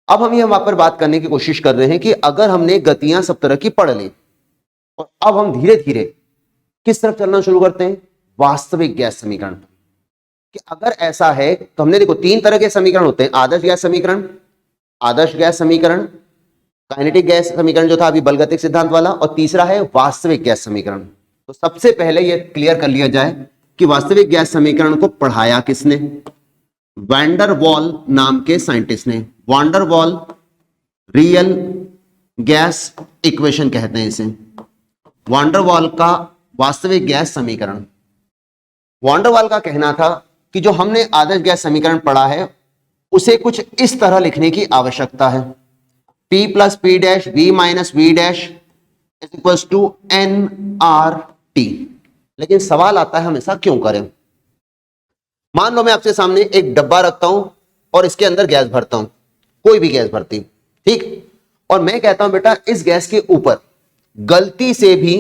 अब हम यहाँ पर बात करने की कोशिश कर रहे हैं कि अगर हमने गतियां सब तरह की पढ़ ली और अब हम धीरे धीरे किस तरफ चलना शुरू करते हैं, वास्तविक गैस समीकरण। कि अगर ऐसा है तो हमने देखो तीन तरह के समीकरण होते हैं, आदर्श गैस समीकरण, आदर्श गैस समीकरण, काइनेटिक गैस समीकरण जो था अभी बलगतिक सिद्धांत वाला, और तीसरा है वास्तविक गैस समीकरण। तो सबसे पहले यह क्लियर कर लिया जाए कि वास्तविक गैस समीकरण को पढ़ाया किसने, वैन डर वाल नाम के साइंटिस्ट ने। वैन डर वाल रियल गैस इक्वेशन कहते हैं इसे, वैन डर वाल का वास्तविक गैस समीकरण। वैन डर वाल का कहना था कि जो हमने आदर्श गैस समीकरण पढ़ा है उसे कुछ इस तरह लिखने की आवश्यकता है, P plus P dash V minus V dash is equal to nRT। लेकिन सवाल आता है हम ऐसा क्यों करें। मान लो मैं आपके सामने एक डब्बा रखता हूं और इसके अंदर गैस भरता हूं, कोई भी गैस भरती, ठीक, और मैं कहता हूं बेटा इस गैस के ऊपर गलती से भी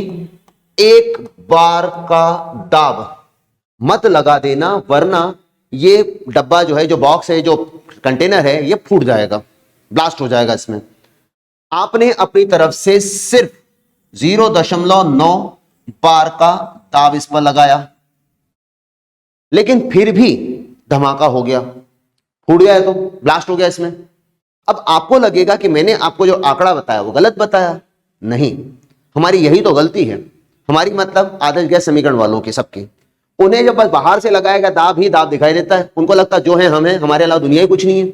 एक बार का दाब मत लगा देना, वरना ये डब्बा जो है, जो बॉक्स है, जो कंटेनर है, ये फूट जाएगा, ब्लास्ट हो जाएगा इसमें। आपने अपनी तरफ से सिर्फ 0.9 बार का दाब इस पर लगाया, लेकिन फिर भी धमाका हो गया, फूट गया, तो ब्लास्ट हो गया इसमें। अब आपको लगेगा कि मैंने आपको जो आंकड़ा बताया वो गलत बताया। नहीं, हमारी यही तो गलती है, हमारी मतलब आदर्श गैस समीकरण वालों की, सबकी। उन्हें जब बस बाहर से लगाएगा दाब ही दाब दिखाई देता है, उनको लगता है जो है हम है, हमारे अलावा दुनिया ही कुछ नहीं है।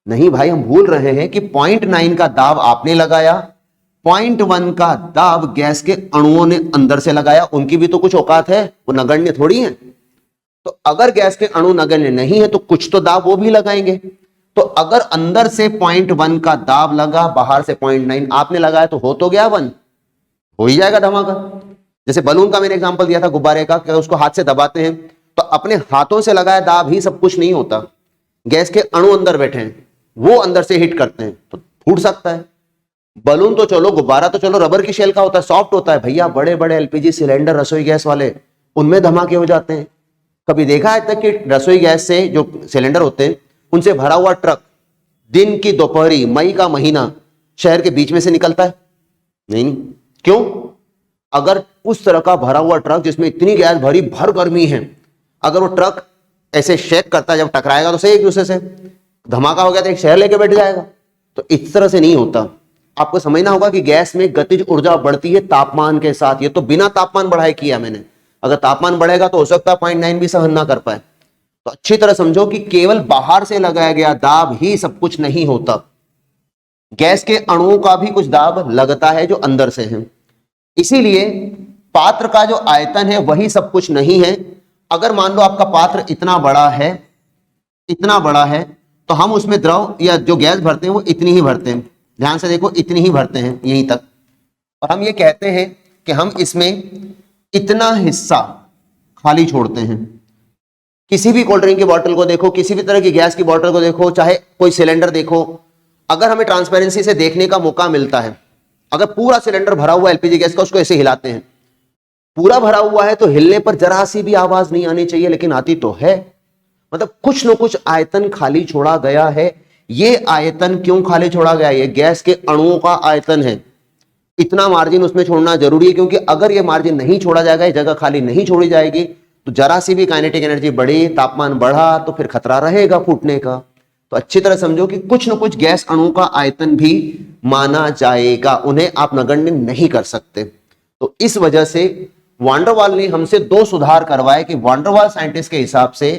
नहीं भाई, हम भूल रहे हैं कि 0.9 का दाब आपने लगाया, 0.1 का दाब गैस के अणुओं ने अंदर से लगाया, उनकी भी तो कुछ औकात है, वो नगण्य थोड़ी है। तो अगर गैस के अणु नगण्य नहीं है तो कुछ तो दाब वो भी लगाएंगे। तो अगर अंदर से 0.1 का दाब लगा, बाहर से 0.9 आपने लगाया, तो हो तो गया 1, हो ही जाएगा धमाका। जैसे बलून का मैंने एग्जांपल दिया था, गुब्बारे का, कि उसको हाथ से दबाते हैं तो अपने हाथों से लगाया दाब ही सब कुछ नहीं होता, गैस के अणु अंदर बैठे हैं, वो अंदर से हिट करते हैं तो फूट सकता है। बलून तो चलो, गुब्बारा तो चलो रबर की शेल का होता है, सॉफ्ट होता है भैया। बड़े बड़े एलपीजी सिलेंडर रसोई गैस वाले, उनमें धमाके हो जाते हैं। कभी देखा है तक कि रसोई गैस से जो सिलेंडर होते हैं उनसे भरा हुआ ट्रक दिन की दोपहरी, मई का महीना, शहर के बीच में से निकलता है? नहीं। क्यों? अगर उस तरह का भरा हुआ ट्रक जिसमें इतनी गैस भरी, भर गर्मी है, अगर वो ट्रक ऐसे शेक करता है, जब टकराएगा तो सही एक दूसरे से, धमाका हो गया तो एक शहर लेके बैठ जाएगा। तो इस तरह से नहीं होता। आपको समझना होगा कि गैस में गतिज ऊर्जा बढ़ती है तापमान के साथ। ये तो बिना तापमान बढ़ाए किया मैंने, अगर तापमान बढ़ेगा तो हो सकता है 0.9 भी सहन ना कर पाए। तो अच्छी तरह समझो कि केवल बाहर से लगाया गया दाब ही सब कुछ नहीं होता, गैस के अणुओं का भी कुछ दाब लगता है जो अंदर से है। इसीलिए पात्र का जो आयतन है वही सब कुछ नहीं है। अगर मान लो आपका पात्र इतना बड़ा है, इतना बड़ा है, तो हम उसमें द्रव या जो गैस भरते हैं वो इतनी ही भरते हैं। ध्यान से देखो, इतनी ही भरते हैं, यहीं तक। और हम ये कहते हैं कि हम इसमें इतना हिस्सा खाली छोड़ते हैं। किसी भी कोल्ड ड्रिंक की बोतल को देखो, किसी भी तरह की गैस की बोतल को देखो, चाहे कोई सिलेंडर देखो, अगर हमें ट्रांसपेरेंसी से देखने का मौका मिलता है, अगर पूरा सिलेंडर भरा हुआ एलपीजी गैस का, उसको ऐसे हिलाते हैं, पूरा भरा हुआ है तो हिलने पर जरा सी भी आवाज नहीं आनी चाहिए, लेकिन आती तो है। मतलब कुछ न कुछ आयतन खाली छोड़ा गया है। ये आयतन क्यों खाली छोड़ा गया? ये गैस के अणुओं का आयतन है। इतना मार्जिन उसमें छोड़ना जरूरी है, क्योंकि अगर ये मार्जिन नहीं छोड़ा जाएगा, ये जगह खाली नहीं छोड़ी जाएगी, तो जरा सी भी काइनेटिक एनर्जी बढ़ी, तापमान बढ़ा, तो फिर खतरा रहेगा फूटने का। तो अच्छी तरह समझो कि कुछ न कुछ गैस अणु का आयतन भी माना जाएगा, उन्हें आप नगण्य नहीं कर सकते। तो इस वजह से वैन डर वाल ने हमसे दो सुधार करवाए कि वैन डर वाल साइंटिस्ट के हिसाब से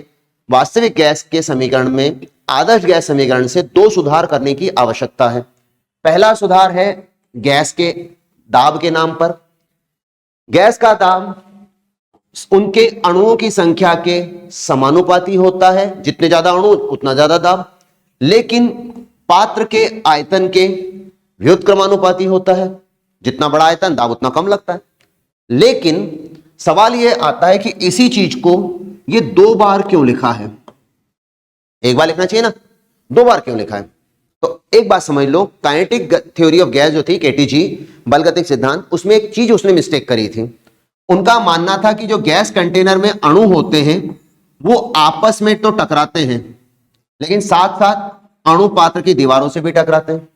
वास्तविक गैस के समीकरण में आदर्श गैस समीकरण से दो सुधार करने की आवश्यकता है। पहला सुधार है गैस के दाब के नाम पर। गैस का दाब उनके अणुओं की संख्या के समानुपाती होता है, जितने ज्यादा अणु उतना ज्यादा दाब। लेकिन पात्र के आयतन के व्युत्क्रमानुपाती होता है, जितना बड़ा आयतन दाब उतना कम लगता है। लेकिन सवाल यह आता है कि इसी चीज को ये दो बार क्यों लिखा है? एक बार लिखना चाहिए ना, दो बार क्यों लिखा है? तो एक बात समझ लो, काइनेटिक थ्योरी ऑफ गैस जो थी, केटीजी बलगतिक सिद्धांत, उसमें एक चीज उसने मिस्टेक करी थी। उनका मानना था कि जो गैस कंटेनर में अणु होते हैं वो आपस में तो टकराते हैं, लेकिन साथ साथ अणु पात्र की दीवारों से भी टकराते हैं,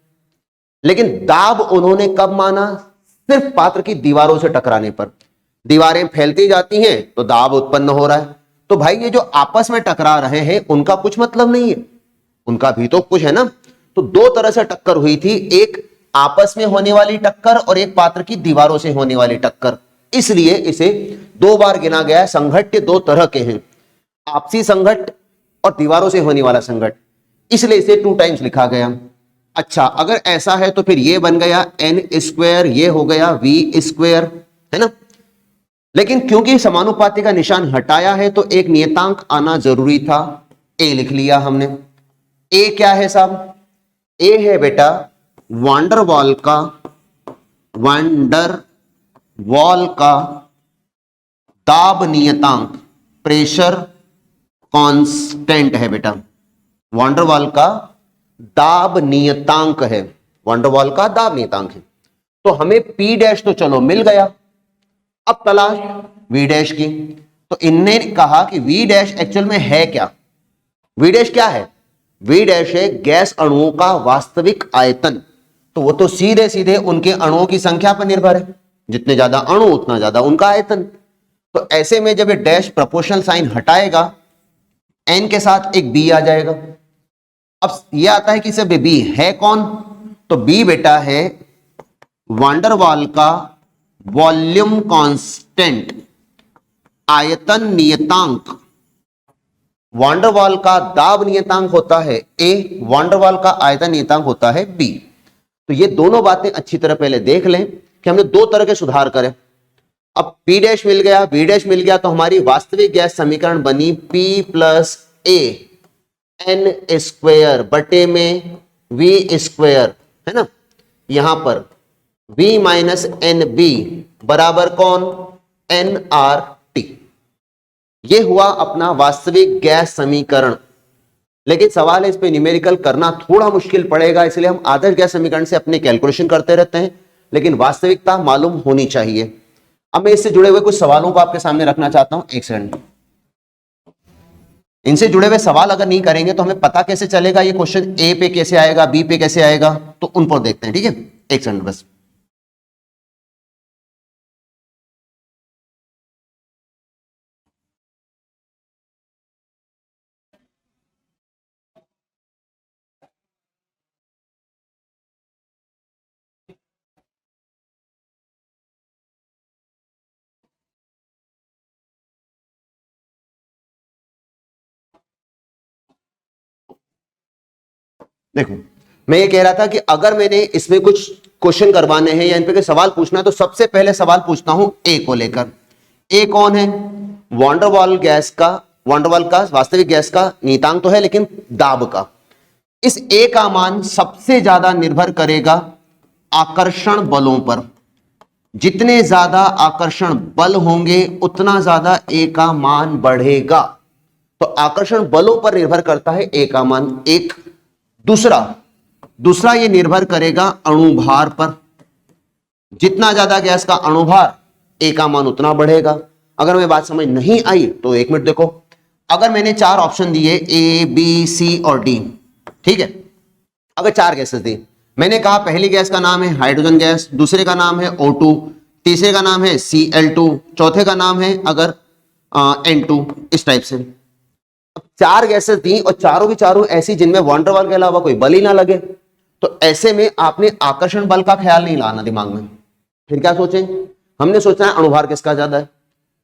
लेकिन दाब उन्होंने कब माना? सिर्फ पात्र की दीवारों से टकराने पर। दीवारें फैलती जाती हैं तो दाब उत्पन्न हो रहा है। तो भाई ये जो आपस में टकरा रहे हैं उनका कुछ मतलब नहीं है, उनका भी तो कुछ है ना। तो दो तरह से टक्कर हुई थी, एक आपस में होने वाली टक्कर और एक पात्र की दीवारों से होने वाली टक्कर। इसलिए इसे दो बार गिना गया है। संघट्य दो तरह के हैं, आपसी संघट्ट और दीवारों से होने वाला संघट्ट, इसलिए इसे 2 टाइम्स लिखा गया। अच्छा, अगर ऐसा है तो फिर ये बन गया n स्क्वायर, ये हो गया v स्क्वायर, है ना। लेकिन क्योंकि समानुपाती का निशान हटाया है तो एक नियतांक आना जरूरी था, a लिख लिया हमने। a क्या है साहब? a है बेटा वांडर वॉल का दाब नियतांक, प्रेशर कांस्टेंट है बेटा। वांडरवॉल का दाब नियतांक है, वांडरवॉल का दाब नियतांक है। तो हमें P डैश तो चलो मिल गया, अब तलाश V डैश की। तो इनने कहा कि V डैश एक्चुअल में है क्या? V डैश क्या है? V डैश है गैस अणुओं का वास्तविक आयतन। तो वो तो सीधे सीधे उनके अणुओं की संख्या पर निर्भर है, जितने ज्यादा अणु उतना ज्यादा उनका आयतन। तो ऐसे में जब ये डैश प्रोपोर्शनल साइन हटाएगा, n के साथ एक b आ जाएगा। अब ये आता है कि सब b है कौन? तो b बेटा है वांडरवॉल का वॉल्यूम कांस्टेंट, आयतन नियतांक। वांडरवॉल का दाब नियतांक होता है a, वांडरवॉल का आयतन नियतांक होता है b। तो ये दोनों बातें अच्छी तरह पहले देख लें कि हमने दो तरह के सुधार करे। अब P डैश मिल गया, V डैश मिल गया, तो हमारी वास्तविक गैस समीकरण बनी P plus A n square बटे में V स्क्वायर, है ना। यहां पर V माइनस एन बी बराबर कौन? nRT। ये हुआ अपना वास्तविक गैस समीकरण। लेकिन सवाल है इस पे न्यूमेरिकल करना थोड़ा मुश्किल पड़ेगा, इसलिए हम आदर्श गैस समीकरण से अपने कैलकुलेशन करते रहते हैं, लेकिन वास्तविकता मालूम होनी चाहिए। अब मैं इससे जुड़े हुए कुछ सवालों को आपके सामने रखना चाहता हूं, एक सेकंड। इनसे जुड़े हुए सवाल अगर नहीं करेंगे तो हमें पता कैसे चलेगा ये क्वेश्चन ए पे कैसे आएगा, बी पे कैसे आएगा, तो उन पर देखते हैं, ठीक है। एक सेकंड बस। देखो, मैं ये कह रहा था कि अगर मैंने इसमें कुछ क्वेश्चन करवाने हैं या इन पे कोई सवाल पूछना है तो सबसे पहले सवाल पूछता हूं ए को लेकर। ए कौन है? वांडरवॉल गैस का, वांडरवॉल का वास्तविक गैस का नियतांक तो है, लेकिन दाब का। इस ए का मान सबसे ज्यादा निर्भर करेगा आकर्षण बलों पर। जितने ज्यादा आकर्षण बल होंगे उतना ज्यादा ए का मान बढ़ेगा। तो आकर्षण बलों पर निर्भर करता है ए का मान, एक। दूसरा ये निर्भर करेगा अणुभार पर। जितना ज्यादा गैस का अणुभार, ए का मान उतना बढ़ेगा। अगर मैं बात समझ नहीं आई तो एक मिनट देखो। अगर मैंने 4 ऑप्शन दिए ए बी सी और डी, ठीक है। अगर 4 गैसेस दी, मैंने कहा पहली गैस का नाम है हाइड्रोजन गैस, दूसरे का नाम है O2, तीसरे का नाम है Cl2, चौथे का नाम है अगर N2, इस टाइप से। 4 गैसेस दी और चारों की चारों ऐसी जिनमें वांडरवॉल के अलावा कोई बल ही ना लगे, तो ऐसे में आपने आकर्षण बल का ख्याल नहीं लाना दिमाग में। फिर क्या सोचें? हमने सोचना है अणुभार किसका ज्यादा है।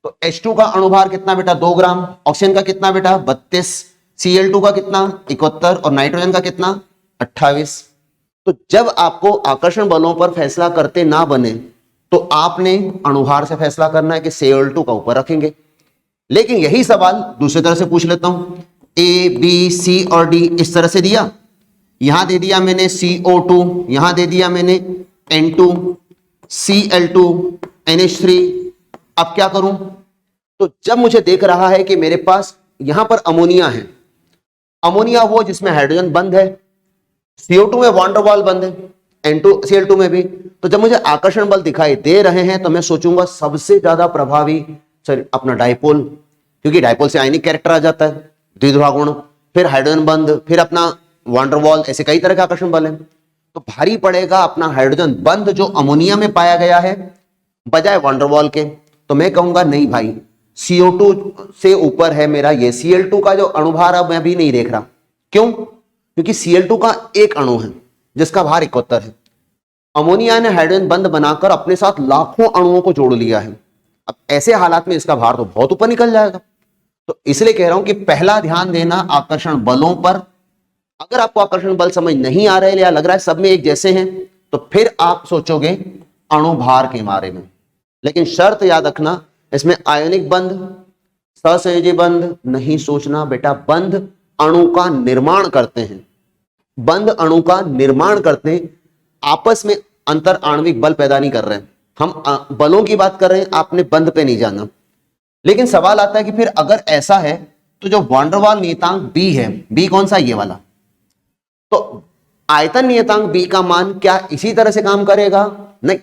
तो H2 का अणुभार कितना बेटा? 2 ग्राम। ऑक्सीजन का कितना बेटा? 32। Cl2 का कितना? 71। और नाइट्रोजन का कितना? 28। तो जब आपको आकर्षण बलों पर फैसला करते ना बने तो आपने अणुभार से फैसला करना है कि Cl2 का ऊपर रखेंगे। लेकिन यही सवाल दूसरी तरह से पूछ लेता हूं, ए बी सी और डी इस तरह से दिया, यहां दे दिया मैंने CO2, यहां दे दिया मैंने N2, Cl2, NH3। अब क्या करूं? तो जब मुझे देख रहा है कि मेरे पास यहां पर अमोनिया है, अमोनिया वो जिसमें हाइड्रोजन बंद है, CO2 में वांडरवॉल बंद है, N2 Cl2 में भी। तो जब मुझे आकर्षण बल दिखाई दे रहे हैं तो मैं सोचूंगा सबसे ज्यादा प्रभावी अपना डाइपोल, क्योंकि डाइपोल से आयनिक कैरेक्टर आ जाता है, द्विध्रुवा गुण, फिर हाइड्रोजन बंद, फिर अपना वांडरवॉल, ऐसे कई तरह के आकर्षण बल हैं। तो भारी पड़ेगा अपना हाइड्रोजन बंध जो अमोनिया में पाया गया है बजाय वांडरवॉल के। तो मैं कहूंगा नहीं भाई, CO2 से ऊपर है मेरा ये। Cl2 का जो अणुभार अब मैं अभी नहीं देख रहा, क्यों? क्योंकि Cl2 का एक अणु है जिसका भार 71 है। अमोनिया ने हाइड्रोजन बंध बनाकर अपने साथ लाखों अणुओं को जोड़ लिया है। अब ऐसे हालात में इसका भार तो बहुत ऊपर निकल जाएगा। तो इसलिए कह रहा हूं कि पहला ध्यान देना आकर्षण बलों पर। अगर आपको आकर्षण बल समझ नहीं आ रहे या लग रहा है सब में एक जैसे हैं, तो फिर आप सोचोगे अणुभार के बारे में। लेकिन शर्त याद रखना, इसमें आयनिक बंध, सहसंयोजी बंध नहीं सोचना बेटा। बंध अणु का निर्माण करते हैं, बंध अणु का निर्माण करते हैं, आपस में अंतर आणविक बल पैदा नहीं कर रहे हैं। हम बलों की बात कर रहे हैं, आपने बंध पे नहीं जाना। लेकिन सवाल आता है कि फिर अगर ऐसा है तो जो वांडरवाल नियतांक B है, B कौन सा, ये वाला, तो आयतन नियतांक B का मान क्या इसी तरह से काम करेगा? नहीं,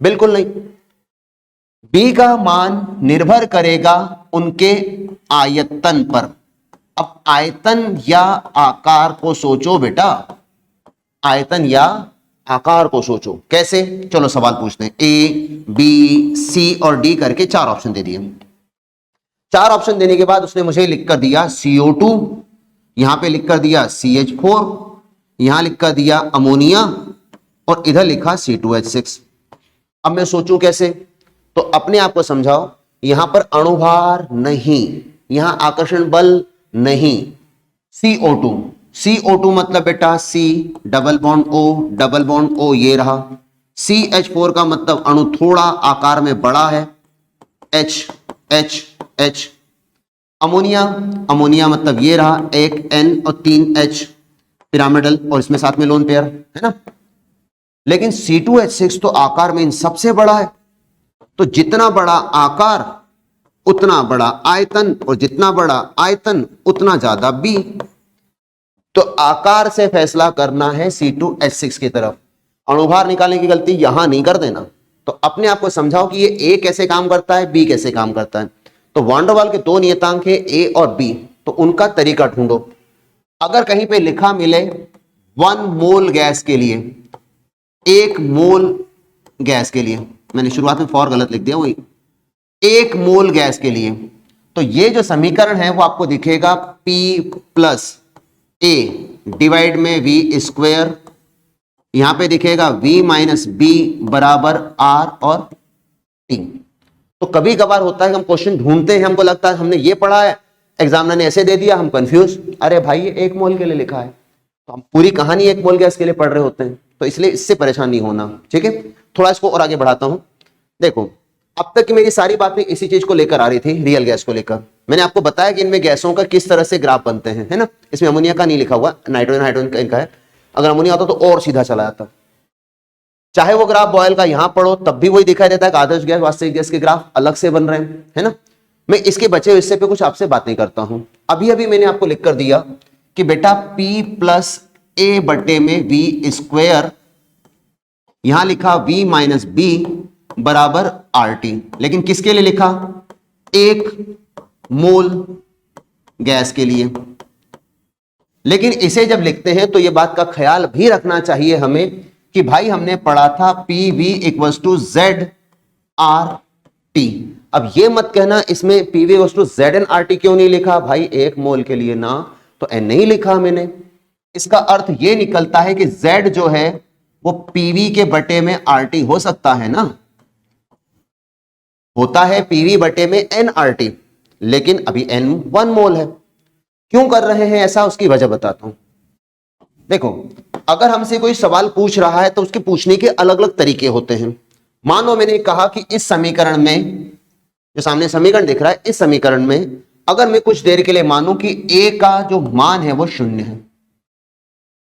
बिल्कुल नहीं। B का मान निर्भर करेगा उनके आयतन पर। अब आयतन या आकार को सोचो बेटा, आयतन या आकार को सोचो। कैसे? चलो सवाल पूछते हैं। A, B, C और D करके 4 ऑप्शन दे दिए। 4 ऑप्शन देने के बाद उसने मुझे लिख कर दिया CO2, यहां पे लिख कर दिया CH4, यहां लिख कर दिया अमोनिया और इधर लिखा C2H6। अब मैं सोचूं कैसे? तो अपने आप को समझाओ। यहां पर अणुभार नहीं, यहां आकर्षण बल नहीं। CO2, CO2 मतलब बेटा C डबल बॉन्ड O ये रहा। CH4 का मतलब अणु थोड़ा आकार में बड़ा है, H। अमोनिया मतलब ये रहा, एक N और 3 H पिरामिडल, और इसमें साथ में लोन पेयर है ना। लेकिन C2H6 तो आकार में इन सबसे बड़ा है। तो जितना बड़ा आकार उतना बड़ा आयतन, और जितना बड़ा आयतन उतना ज्यादा B। तो आकार से फैसला करना है C2H6 की तरफ। अणुभार निकालने की गलती यहां नहीं कर देना। तो अपने आप को समझाओ कि ये A कैसे काम करता है, B कैसे काम करता है। तो वांडरवाल के 2 नियतांक है A और B, तो उनका तरीका ढूंढो। अगर कहीं पे लिखा मिले 1 मोल गैस के लिए, 1 मोल गैस के लिए, मैंने शुरुआत में फॉर गलत लिख दिया, वही 1 मोल गैस के लिए, तो ये जो समीकरण है वो आपको दिखेगा P प्लस A डिवाइड में V स्क्वायर, यहां पे दिखेगा V माइनस B बराबर R और T। तो कभी कभार होता है कि हम क्वेश्चन ढूंढते हैं, हमको लगता है हमने ये पढ़ा है, एग्जामिनर ने ऐसे दे दिया, हम कंफ्यूज, अरे भाई ये 1 मोल के लिए लिखा है। तो हम पूरी कहानी 1 मोल गैस के लिए पढ़ रहे होते हैं। तो इसलिए इससे परेशान नहीं होना, ठीक है। थोड़ा इसको और आगे बढ़ाता हूं। देखो, अब तक की मेरी सारी बातें इसी चीज को लेकर आ रही थी, रियल गैस को लेकर। मैंने आपको बताया कि इनमें गैसों का किस तरह से ग्राफ बनते हैं, है ना। इसमें अमोनिया का नहीं लिखा हुआ, नाइट्रोजन हाइड्रोजन इनका है। अगर अमोनिया होता तो और सीधा चला जाता। चाहे वो ग्राफ बॉयल का यहां पढ़ो तब भी वही दिखाई देता है कि आदर्श गैस वास्तविक गैस के ग्राफ अलग से बन रहे हैं, है ना। मैं इसके बचे हुए हिस्से पे कुछ आपसे बातें करता हूं। अभी मैंने आपको लिख कर दिया कि बेटा P प्लस A बटे में V स्क्वायर, यहां लिखा V माइनस B बराबर RT। लेकिन किसके लिए लिखा? 1 मोल गैस के लिए। लेकिन इसे जब लिखते हैं तो यह बात का ख्याल भी रखना चाहिए हमें कि भाई हमने पढ़ा था PV इक्वल्स टू ZRT। अब ये मत कहना इसमें PV इक्वल्स टू ZnRT क्यों नहीं लिखा भाई, 1 मोल के लिए ना तो N नहीं लिखा मैंने। इसका अर्थ ये निकलता है कि Z जो है वो PV के बटे में RT हो सकता है ना, होता है PV बटे में nRT, लेकिन अभी N 1 मोल है। क्यों कर रहे हैं ऐसा, उसकी वजह बताता हूं। देखो, अगर हमसे कोई सवाल पूछ रहा है तो उसके पूछने के अलग अलग तरीके होते हैं। मान लो मैंने कहा कि इस समीकरण में, जो सामने समीकरण दिख रहा है, इस समीकरण में अगर मैं कुछ देर के लिए मानूं कि A का जो मान है वो 0 है,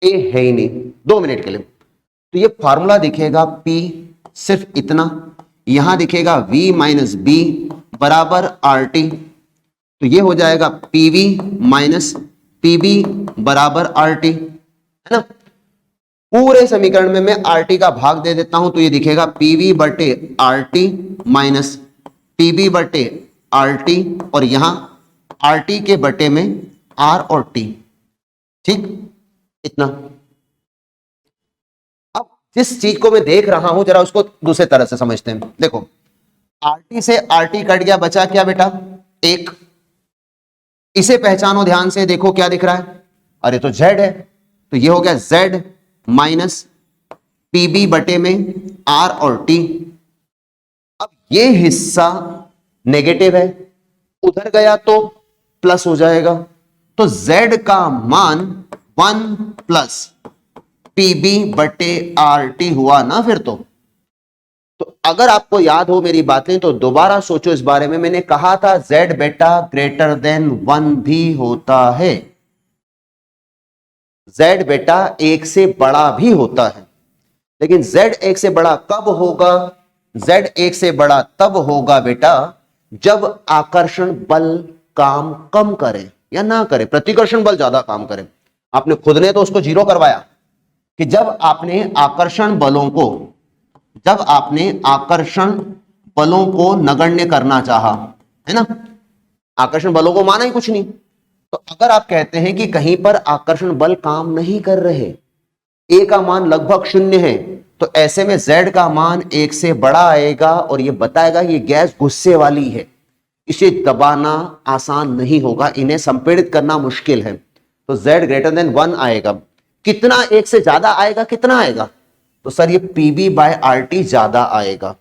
A है ही नहीं 2 मिनट के लिए, तो ये फॉर्मूला दिखेगा P सिर्फ इतना, यहां दिखेगा V माइनस B बराबर RT। तो ये हो जाएगा PV माइनस PB बराबर RT, है ना। पूरे समीकरण में मैं RT का भाग दे देता हूं तो ये दिखेगा PV बटे RT माइनस PB बटे RT, और यहां RT के बटे में R और T, ठीक। इतना। अब जिस चीज को मैं देख रहा हूं जरा उसको दूसरे तरह से समझते हैं। देखो आरटी से आरटी कट गया, बचा क्या बेटा? एक। इसे पहचानो ध्यान से, देखो क्या दिख रहा है? अरे तो जेड है, तो ये हो गया जेड माइनस पीबी बटे में आर और टी। अब ये हिस्सा नेगेटिव है, उधर गया तो प्लस हो जाएगा, तो z का मान 1 प्लस पीबी बटे आर टी हुआ ना फिर तो अगर आपको याद हो मेरी बातें तो दोबारा सोचो इस बारे में। मैंने कहा था z बेटा ग्रेटर देन 1 भी होता है, z बेटा एक से बड़ा भी होता है, लेकिन z एक से बड़ा कब होगा? z एक से बड़ा तब होगा बेटा जब आकर्षण बल काम कम करे या ना करे, प्रतिकर्षण बल ज्यादा काम करे। आपने खुद ने तो उसको जीरो करवाया कि जब आपने आकर्षण बलों को नगण्य करना चाहा, है ना? आकर्षण बलों को माना ही कुछ नहीं। तो अगर आप कहते हैं कि कहीं पर आकर्षण बल काम नहीं कर रहे, ए का मान लगभग 0 है, तो ऐसे में z का मान 1 से बड़ा आएगा और ये बताएगा ये गैस गुस्से वाली है, इसे दबाना आसान नहीं होगा, इन्हें संपीड़ित करना मुश्किल है, तो z ग्रेटर देन 1 आएगा। कितना 1 से ज्यादा आएगा? कितना आएगा? तो सर ये पीबी बाय आरटी ज्यादा आएगा।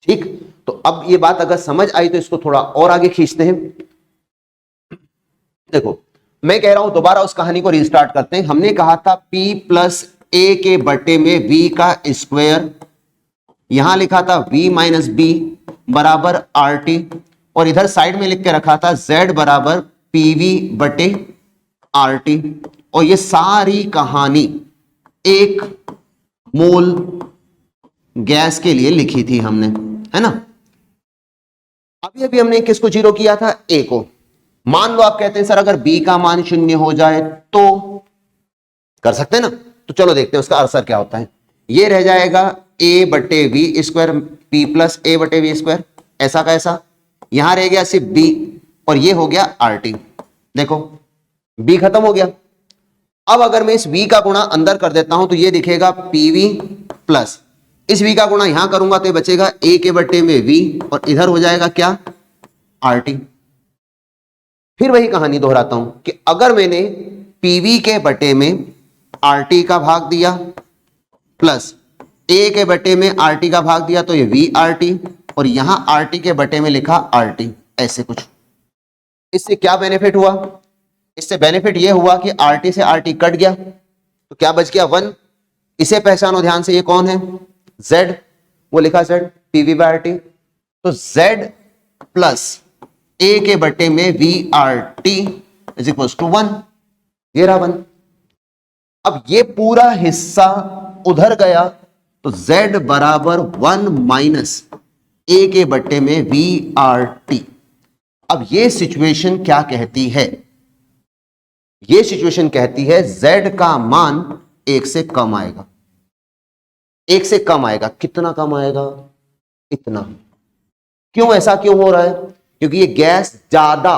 ठीक, तो अब ये बात अगर समझ आई तो इसको थोड़ा और आगे खींचते हैं। देखो मैं कह रहा हूं दोबारा उस कहानी को रिस्टार्ट करते हैं। हमने कहा था p प्लस ए के बटे में v का स्क्वायर, यहां लिखा था v माइनस बी बराबर आर टी, और इधर साइड में लिख के रखा था z बराबर पीवी बटे आर टी, और ये सारी कहानी एक मोल गैस के लिए लिखी थी हमने, है ना? अभी अभी हमने किसको जीरो किया था? ए को। मान लो आप कहते हैं सर अगर b का मान 0 हो जाए तो कर सकते हैं ना, तो चलो देखते हैं उसका असर क्या होता है। ये रह जाएगा a बटे वी स्क्वायर पी प्लस ए बटे वी स्क्वायर, ऐसा का ऐसा, यहां रह गया सिर्फ b और ये हो गया आर टी। देखो b खत्म हो गया। अब अगर मैं इस v का गुणा अंदर कर देता हूं तो ये दिखेगा pv प्लस इस v का गुणा यहां करूंगा तो ये बचेगा a के बटे में v और इधर हो जाएगा क्या? R T. फिर वही कहानी दोहराता हूं कि अगर मैंने pv के बटे में RT का भाग दिया प्लस A के बटे में RT का भाग दिया तो ये VRT, और यहां RT के बटे में लिखा RT, ऐसे कुछ। इससे क्या बेनिफिट हुआ? इससे बेनिफिट ये हुआ कि RT से RT कट गया तो क्या बच गया? 1। इसे पहचानो ध्यान से, ये कौन है? Z, वो लिखा Z PV बाय RT, तो Z प्लस A के बटे में VRT इज इक्वल टू 1, ये रहा 1। अब ये पूरा हिस्सा उधर गया तो z बराबर 1 माइनस a के बट्टे में वी आर टी। अब ये सिचुएशन क्या कहती है? ये सिचुएशन कहती है z का मान 1 से कम आएगा। 1 से कम आएगा, कितना कम आएगा? इतना। क्यों, ऐसा क्यों हो रहा है? क्योंकि ये गैस ज्यादा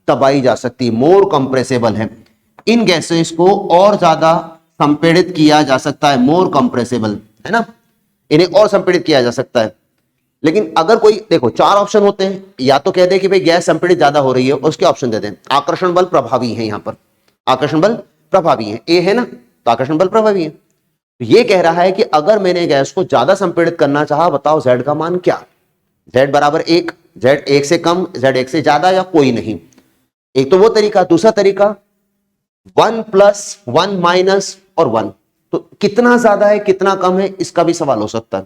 दबाई जा सकती है, मोर कंप्रेसेबल है। इन गैसेस को और ज्यादा संपीड़ित किया जा सकता है, मोर कंप्रेसेबल है ना, इन्हें और संपीड़ित किया जा सकता है। लेकिन अगर कोई, देखो 4 ऑप्शन होते हैं, या तो कह दे कि भाई गैस संपीड़ित ज्यादा हो रही है, उसके ऑप्शन दे दें। आकर्षण बल प्रभावी है, यहां पर आकर्षण बल प्रभावी है, ए है ना, तो आकर्षण बल प्रभावी है। तो ये कह रहा है कि अगर मैंने गैस को ज्यादा संपीड़ित करना चाहा, बताओ z का मान क्या? z बराबर 1, z 1 से कम, z 1 से ज्यादा, या कोई नहीं। एक तो वो तरीका, दूसरा तरीका 1 प्लस 1 माइनस और 1, तो कितना ज्यादा है कितना कम है इसका भी सवाल हो सकता है।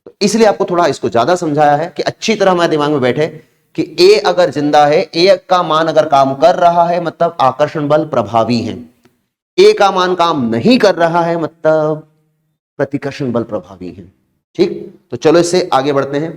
तो इसलिए आपको थोड़ा इसको ज्यादा समझाया है कि अच्छी तरह हमारे दिमाग में बैठे कि A अगर जिंदा है, A का मान अगर काम कर रहा है मतलब आकर्षण बल प्रभावी है, A का मान काम नहीं कर रहा है मतलब प्रतिकर्षण बल प्रभावी है। ठीक, तो चलो इससे आगे बढ़ते हैं।